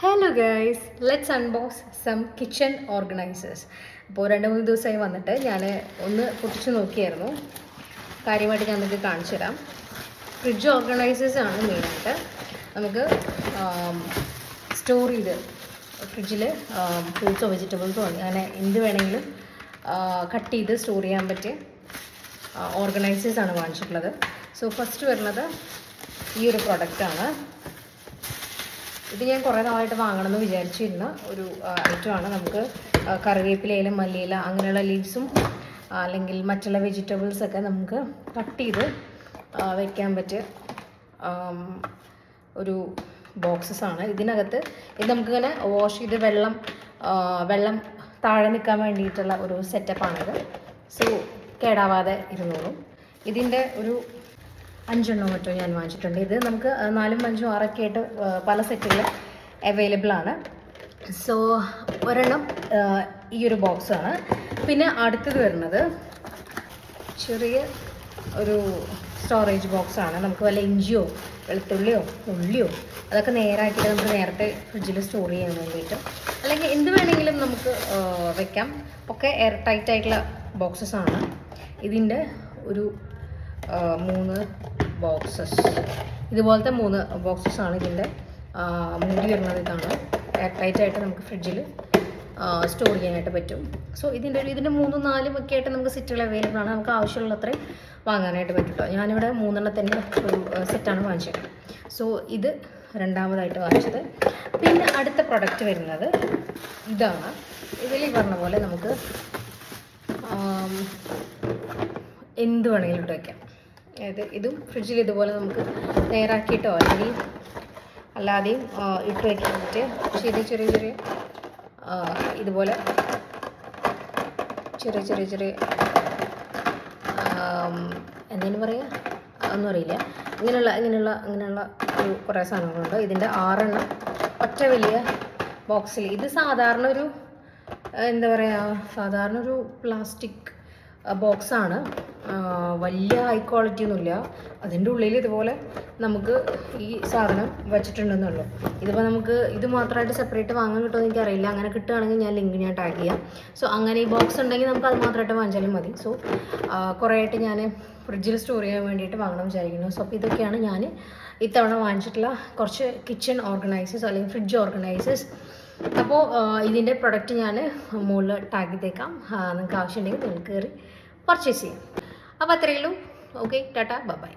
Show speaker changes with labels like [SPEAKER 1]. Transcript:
[SPEAKER 1] Hello guys, let's unbox some kitchen organisers. അപ്പോൾ 2-3 ദിവസമായി വന്നിട്ട് ഞാൻ ഒന്ന് പൊട്ടിച്ച് നോക്കിയായിരുന്നു. കാര്യമായിട്ട് ഞാൻ നിങ്ങൾക്ക് കാണിച്ചു തരാം. ഫ്രിഡ്ജ് ഓർഗനൈസേഴ്സ് ആണ് മെയിനായിട്ട്. നമുക്ക് സ്റ്റോർ ചെയ്ത് ഫ്രിഡ്ജിൽ ഫ്രൂട്ട്സോ വെജിറ്റബിൾസോ അങ്ങനെ എന്ത് വേണമെങ്കിലും കട്ട് ചെയ്ത് സ്റ്റോർ ചെയ്യാൻ പറ്റിയ ഓർഗനൈസേഴ്സാണ് വാങ്ങിച്ചിട്ടുള്ളത്. സോ ഫസ്റ്റ് വരുന്നത് ഈ ഒരു പ്രൊഡക്റ്റാണ്. ഇത് ഞാൻ കുറേ നാളായിട്ട് വാങ്ങണമെന്ന് വിചാരിച്ചിരുന്ന ഒരു ഐറ്റമാണ്. നമുക്ക് കറിവേപ്പിലയിലും മല്ലിയില അങ്ങനെയുള്ള ലീവ്സും അല്ലെങ്കിൽ മറ്റുള്ള വെജിറ്റബിൾസൊക്കെ നമുക്ക് കട്ട് ചെയ്ത് വയ്ക്കാൻ പറ്റിയ ഒരു ബോക്സസാണ്. ഇതിനകത്ത് ഇത് നമുക്കിങ്ങനെ വാഷ് ചെയ്ത് വെള്ളം താഴെ നിൽക്കാൻ വേണ്ടിയിട്ടുള്ള ഒരു സെറ്റപ്പാണിത്. സോ കേടാവാതെ ഇരുന്നോളും. ഇതിൻ്റെ ഒരു 5 എണ്ണോ മറ്റോ ഞാൻ വാങ്ങിച്ചിട്ടുണ്ട്. ഇത് നമുക്ക് 4, 5, 6 ആയിട്ട് പല സെറ്റുകൾ അവൈലബിൾ ആണ്. സോ ഒരെണ്ണം ഈ ഒരു ബോക്സാണ്. പിന്നെ അടുത്തത് വരുന്നത് ചെറിയ ഒരു സ്റ്റോറേജ് ബോക്സാണ്. നമുക്ക് വല്ല ഇഞ്ചിയോ വെളുത്തുള്ളിയോ ഉള്ളിയോ അതൊക്കെ നേരാക്കിയിട്ട് നമുക്ക് നേരത്തെ ഫ്രിഡ്ജിൽ സ്റ്റോർ ചെയ്യാൻ വേണ്ടിയിട്ട് അല്ലെങ്കിൽ എന്ത് വേണമെങ്കിലും നമുക്ക് വെക്കാം. ഒക്കെ എയർ ടൈറ്റ് ആയിട്ടുള്ള ബോക്സസാണ്. ഇതിൻ്റെ ഒരു 3 ബോക്സസ്, ഇതുപോലത്തെ 3 ബോക്സസാണ്. ഇതിൻ്റെ മൂടി വരുന്നത് ഇതാണ്. എയർ ടൈറ്റായിട്ട് നമുക്ക് ഫ്രിഡ്ജിൽ സ്റ്റോർ ചെയ്യാനായിട്ട് പറ്റും. സോ ഇതിൻ്റെ 3, 4 ഒക്കെ ആയിട്ട് നമുക്ക് സെറ്റുകൾ അവൈലബിൾ ആണ്. നമുക്ക് ആവശ്യമുള്ള അത്രയും വാങ്ങാനായിട്ട് പറ്റും. ഞാനിവിടെ 3 എണ്ണത്തിൻ്റെ ഒരു സെറ്റാണ് വാങ്ങിച്ചത്. സോ ഇത് രണ്ടാമതായിട്ട് വാങ്ങിച്ചത്. പിന്നെ അടുത്ത പ്രൊഡക്റ്റ് വരുന്നത് ഇതാണ്. ഇതിൽ പറഞ്ഞ പോലെ നമുക്ക് എന്ത് വേണമെങ്കിലും ഇട്ട് വയ്ക്കാം. അതായത് ഇതും ഫ്രിഡ്ജിൽ ഇതുപോലെ നമുക്ക് നേരാക്കിയിട്ടോ അല്ലെങ്കിൽ അല്ലാതെയും ഇട്ട് വയ്ക്കാൻ പറ്റിയ ചെറിയ ഇതുപോലെ ചെറിയ എന്തെങ്കിലും പറയുക ഒന്നും അറിയില്ല. ഇങ്ങനെയുള്ള ഒരു കുറേ സാധനങ്ങളുണ്ട്. ഇതിൻ്റെ 6 എണ്ണം ഒറ്റ വലിയ ബോക്സിൽ. ഇത് സാധാരണ ഒരു പ്ലാസ്റ്റിക് ബോക്സാണ്. വലിയ ഹൈ ക്വാളിറ്റി ഒന്നുമില്ല. അതിൻ്റെ ഉള്ളിൽ ഇതുപോലെ നമുക്ക് ഈ സാധനം വെച്ചിട്ടുണ്ടെന്നുള്ളൂ. ഇതിപ്പോൾ നമുക്ക് ഇത് മാത്രമായിട്ട് സെപ്പറേറ്റ് വാങ്ങാൻ കിട്ടുമെന്ന് എനിക്കറിയില്ല. അങ്ങനെ കിട്ടുകയാണെങ്കിൽ ഞാൻ ലിങ്ക് ടാഗ് ചെയ്യാം. സോ അങ്ങനെ ഈ ബോക്സ് ഉണ്ടെങ്കിൽ നമുക്ക് അത് മാത്രമായിട്ട് വാങ്ങിച്ചാലും മതി. സോ കുറേ ആയിട്ട് ഞാൻ ഫ്രിഡ്ജിൽ സ്റ്റോർ ചെയ്യാൻ വേണ്ടിയിട്ട് വാങ്ങണം വിചാരിക്കുന്നു. സോ അപ്പോൾ ഇതൊക്കെയാണ് ഞാൻ ഇത്തവണ വാങ്ങിച്ചിട്ടുള്ള കുറച്ച് കിച്ചൺ ഓർഗനൈസേഴ്സ് അല്ലെങ്കിൽ ഫ്രിഡ്ജ് ഓർഗനൈസേഴ്സ്. അപ്പോൾ ഇതിൻ്റെ പ്രൊഡക്റ്റ് ഞാൻ മുകളിൽ ടാഗ് ചെയ്തേക്കാം. നിങ്ങൾക്ക് ആവശ്യമുണ്ടെങ്കിൽ നിങ്ങൾക്ക് കയറി പർച്ചേസ് ചെയ്യാം. അപ്പോൾ അത്രയേ ഉള്ളൂ. Okay, tata, by.